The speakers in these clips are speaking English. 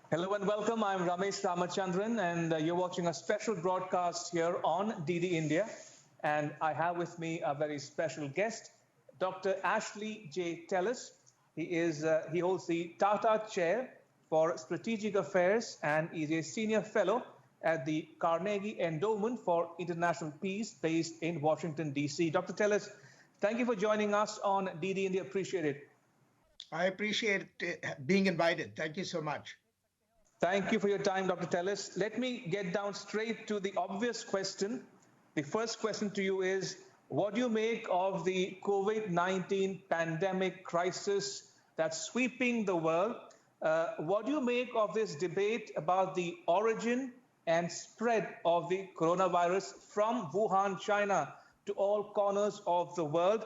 Hello and welcome. I'm Ramesh Ramachandran, and you're watching a special broadcast here on DD India. And I have with me a very special guest, Dr. Ashley J. Tellis. He holds the Tata Chair for Strategic Affairs and is a senior fellow at the Carnegie Endowment for International Peace, based in Washington D.C. Dr. Tellis, thank you for joining us on DD India. Appreciate it. I appreciate being invited. Thank you so much. Thank you for your time, Dr. Tellis. Let me get down straight to the obvious question. The first question to you is, what do you make of the COVID-19 pandemic crisis that's sweeping the world? What do you make of this debate about the origin and spread of the coronavirus from Wuhan, China, to all corners of the world?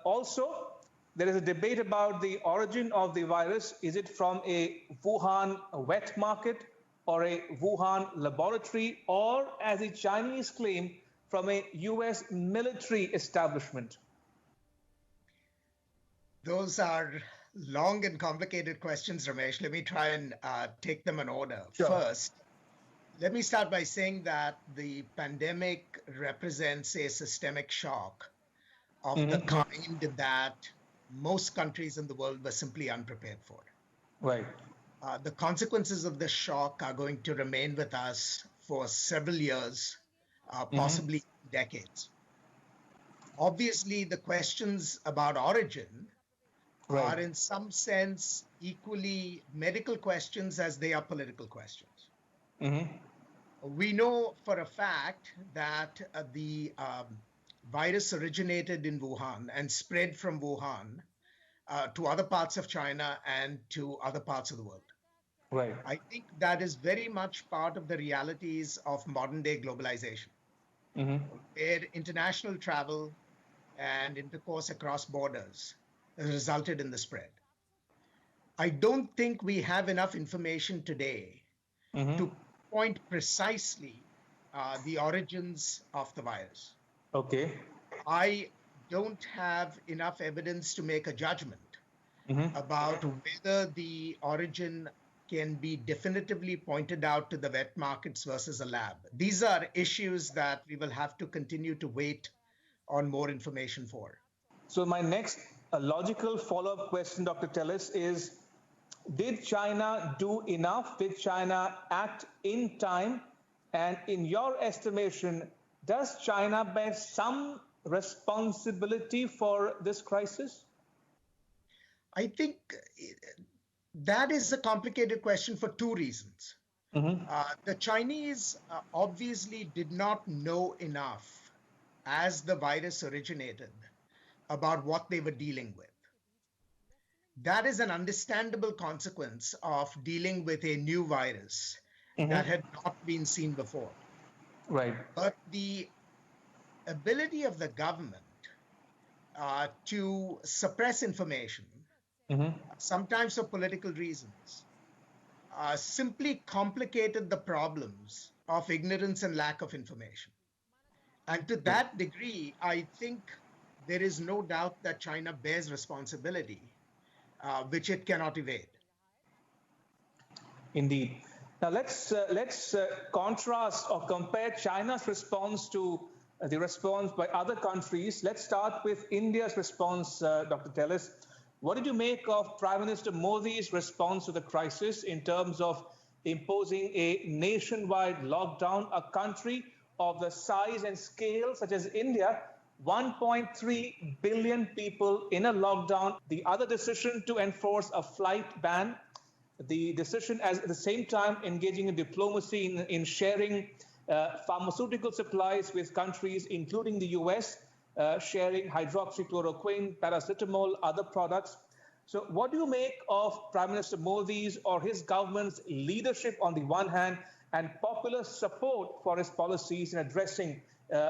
Also, there is a debate about the origin of the virus. Is it from a Wuhan wet market or a Wuhan laboratory, or, as the Chinese claim, from a US military establishment? Those are long and complicated questions, Ramesh. Let me try and take them in order. Sure. First, let me start by saying that the pandemic represents a systemic shock of the kind that most countries in the world were simply unprepared for. Right. The consequences of this shock are going to remain with us for several years, possibly decades. Obviously, the questions about origin are in some sense equally medical questions as they are political questions. We know for a fact that the virus originated in Wuhan and spread from Wuhan to other parts of China and to other parts of the world. Right. I think that is very much part of the realities of modern day globalization, where international travel and intercourse across borders has resulted in the spread. I don't think we have enough information today to point precisely the origins of the virus. Okay. I don't have enough evidence to make a judgment about whether the origin can be definitively pointed out to the wet markets versus a lab. These are issues that we will have to continue to wait on more information for. So, my next logical follow up question, Dr. Tellis, is, did China do enough? Did China act in time? And in your estimation, does China bear some responsibility for this crisis? I think that is a complicated question for two reasons. The Chinese obviously did not know enough as the virus originated about what they were dealing with. That is an understandable consequence of dealing with a new virus that had not been seen before. Right. But the ability of the government to suppress information, sometimes for political reasons, simply complicated the problems of ignorance and lack of information. And to that degree, I think there is no doubt that China bears responsibility, which it cannot evade. Indeed. Now let's contrast or compare China's response to the response by other countries. Let's start with India's response, Dr. Tellis. What did you make of Prime Minister Modi's response to the crisis in terms of imposing a nationwide lockdown? A country of the size and scale such as India, 1.3 billion people in a lockdown. The other decision to enforce a flight ban, the decision at the same time engaging in diplomacy in sharing pharmaceutical supplies with countries, including the US, sharing hydroxychloroquine, paracetamol, other products. So what do you make of Prime Minister Modi's or his government's leadership on the one hand, and popular support for his policies in addressing,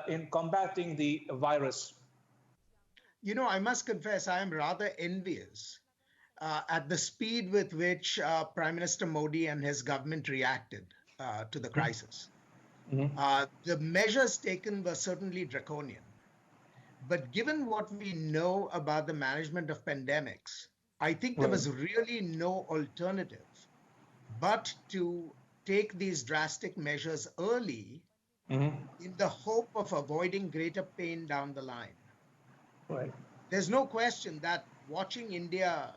in combating the virus? You know, I must confess, I am rather envious at the speed with which Prime Minister Modi and his government reacted to the crisis. The measures taken were certainly draconian. But given what we know about the management of pandemics, I think there was really no alternative but to take these drastic measures early in the hope of avoiding greater pain down the line. Right. There's no question that watching India,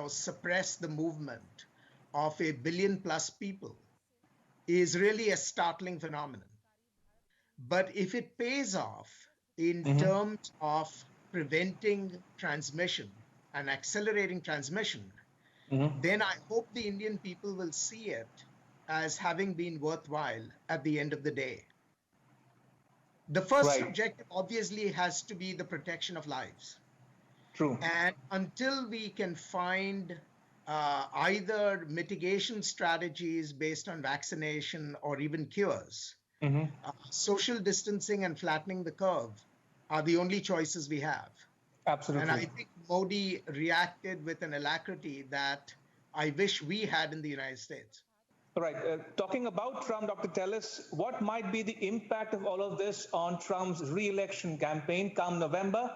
suppress the movement of 1 billion+ people is really a startling phenomenon. But if it pays off in terms of preventing transmission and accelerating transmission, then I hope the Indian people will see it as having been worthwhile at the end of the day. The first Right. objective obviously has to be the protection of lives. True. And until we can find either mitigation strategies based on vaccination or even cures, social distancing and flattening the curve are the only choices we have. And I Absolutely. think Modi reacted with an alacrity that I wish we had in the United States. Right. Talking about Trump, Dr. Tellis, what might be the impact of all of this on Trump's re-election campaign come November?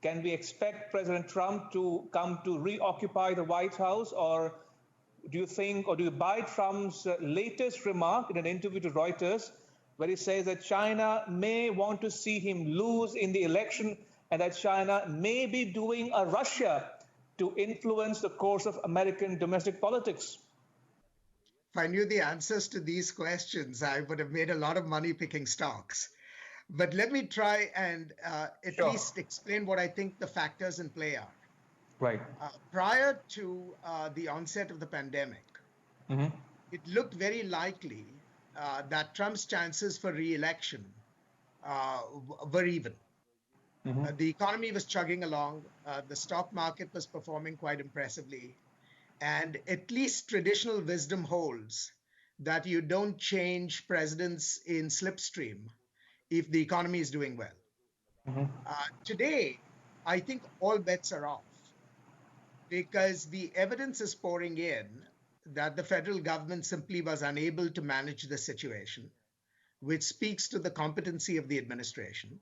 Can we expect President Trump to come to reoccupy the White House, or do you think, or do you buy Trump's latest remark in an interview to Reuters, where he says that China may want to see him lose in the election and that China may be doing a Russia to influence the course of American domestic politics? If I knew the answers to these questions, I would have made a lot of money picking stocks. But let me try and at least explain what I think the factors in play are. Right. Prior to the onset of the pandemic, it looked very likely that Trump's chances for re-election were even. The economy was chugging along. The stock market was performing quite impressively. And at least traditional wisdom holds that you don't change presidents in slipstream if the economy is doing well. Today, I think all bets are off because the evidence is pouring in that the federal government simply was unable to manage the situation, which speaks to the competency of the administration.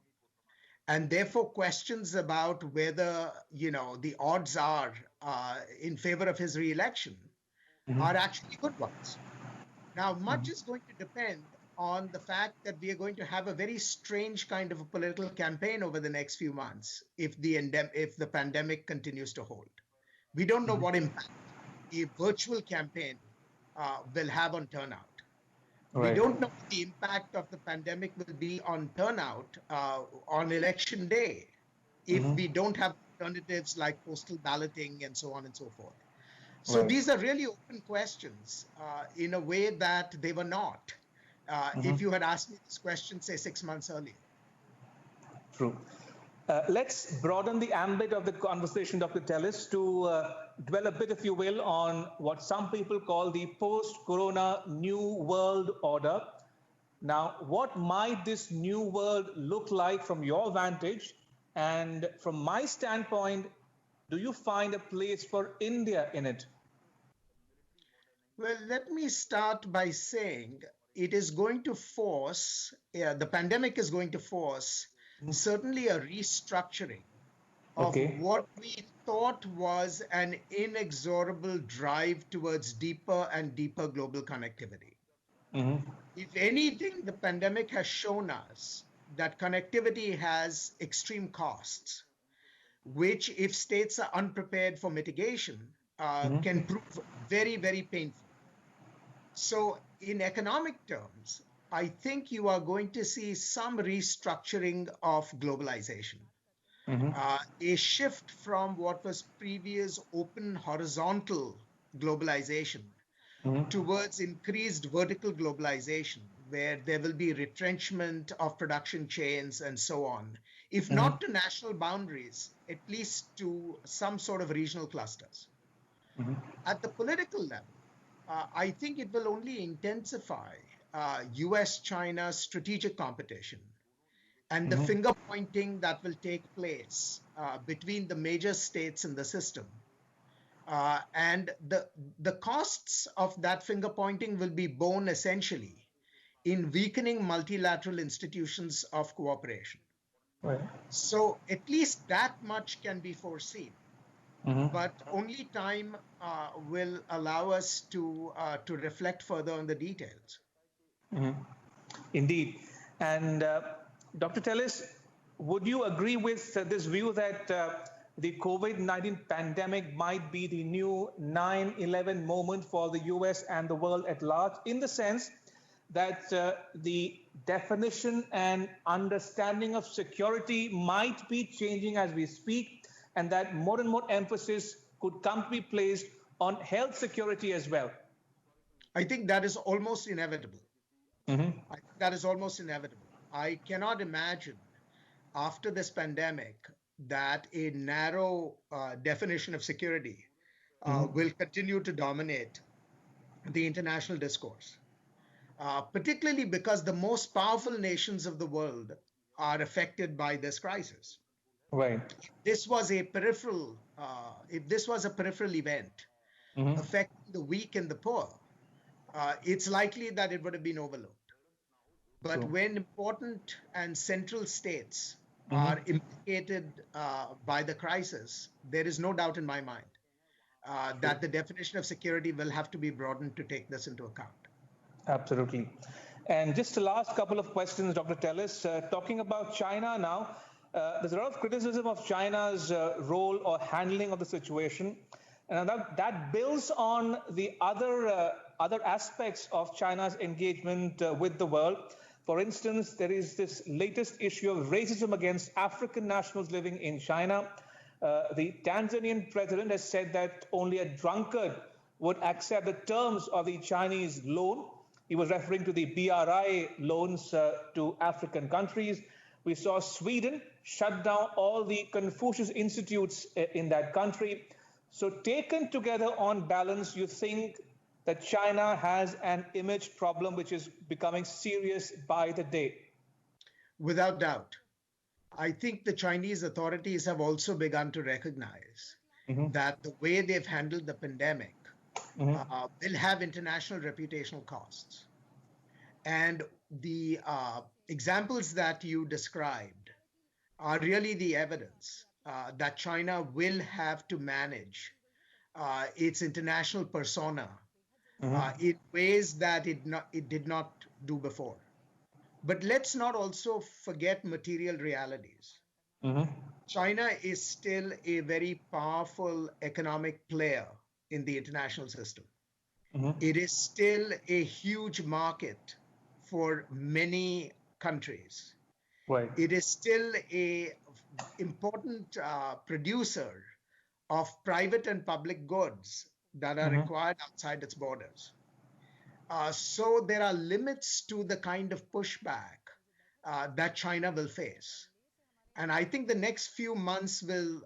And therefore, questions about whether, the odds are in favor of his re-election are actually good ones. Now, much is going to depend on the fact that we are going to have a very strange kind of a political campaign over the next few months if the pandemic continues to hold. We don't know what impact a virtual campaign will have on turnout. Right. We don't know what the impact of the pandemic will be on turnout on election day if we don't have alternatives like postal balloting and so on and so forth. So these are really open questions in a way that they were not if you had asked me this question, say, 6 months earlier. True. Let's broaden the ambit of the conversation, Dr. Tellis, to dwell a bit, if you will, on what some people call the post-corona new world order. Now, what might this new world look like from your vantage? And from my standpoint, do you find a place for India in it? Well, let me start by saying it is going to force, the pandemic is going to force certainly a restructuring of what we thought was an inexorable drive towards deeper and deeper global connectivity. If anything, the pandemic has shown us that connectivity has extreme costs, which, if states are unprepared for mitigation, can prove very, very painful. So in economic terms, I think you are going to see some restructuring of globalization, a shift from what was previous open horizontal globalization towards increased vertical globalization, where there will be retrenchment of production chains and so on, if not to national boundaries, at least to some sort of regional clusters. At the political level, I think it will only intensify US-China strategic competition and the finger pointing that will take place between the major states in the system. And the costs of that finger pointing will be borne essentially in weakening multilateral institutions of cooperation. So at least that much can be foreseen. but only time will allow us to reflect further on the details. Indeed. And Dr. Tellis, would you agree with this view that the COVID-19 pandemic might be the new 9/11 moment for the US and the world at large, in the sense that the definition and understanding of security might be changing as we speak, and that more and more emphasis could come to be placed on health security as well? I think that is almost inevitable. I think that is almost inevitable. I cannot imagine after this pandemic that a narrow definition of security will continue to dominate the international discourse, particularly because the most powerful nations of the world are affected by this crisis. Right. If this was a peripheral event affecting the weak and the poor, it's likely that it would have been overlooked. But when important and central states are implicated by the crisis, there is no doubt in my mind that the definition of security will have to be broadened to take this into account. Absolutely. And just the last couple of questions, Dr. Tellis, talking about China now, there's a lot of criticism of China's role or handling of the situation. And that builds on the other aspects of China's engagement with the world. For instance, there is this latest issue of racism against African nationals living in China. The Tanzanian president has said that only a drunkard would accept the terms of the Chinese loan. He was referring to the BRI loans to African countries. We saw Sweden shut down all the Confucius institutes in that country. So taken together on balance, you think that China has an image problem which is becoming serious by the day? Without doubt. I think the Chinese authorities have also begun to recognize that the way they've handled the pandemic will have international reputational costs. And the examples that you described are really the evidence that China will have to manage its international persona in ways that it did not do before. But let's not also forget material realities. China is still a very powerful economic player in the international system. It is still a huge market for many countries. Right. It is still an important producer of private and public goods that are required outside its borders. So there are limits to the kind of pushback that China will face. And I think the next few months will,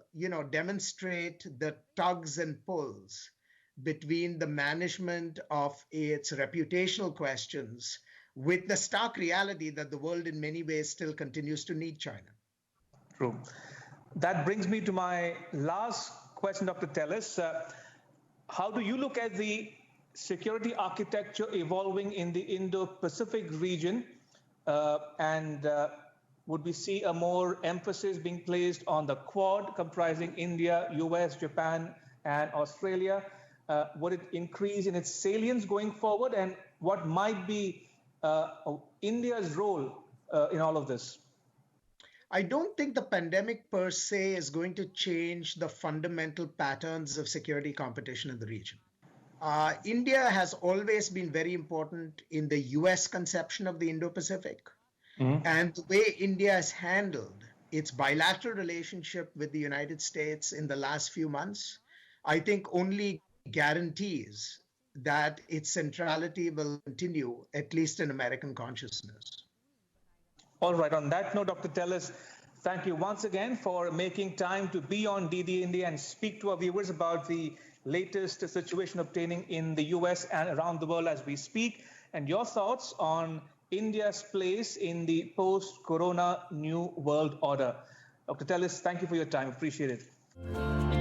demonstrate the tugs and pulls between the management of its reputational questions with the stark reality that the world in many ways still continues to need China. True. That brings me to my last question, Dr. Tellis. How do you look at the security architecture evolving in the Indo-Pacific region? And would we see a more emphasis being placed on the Quad, comprising India, US, Japan, and Australia? Would it increase in its salience going forward? And what might be India's role in all of this? I don't think the pandemic per se is going to change the fundamental patterns of security competition in the region. India has always been very important in the US conception of the Indo-Pacific. And the way India has handled its bilateral relationship with the United States in the last few months, I think only guarantees that its centrality will continue, at least in American consciousness. All right. On that note, Dr. Tellis, thank you once again for making time to be on DD India and speak to our viewers about the latest situation obtaining in the US and around the world as we speak, and your thoughts on India's place in the post-corona new world order. Dr. Tellis, thank you for your time. Appreciate it.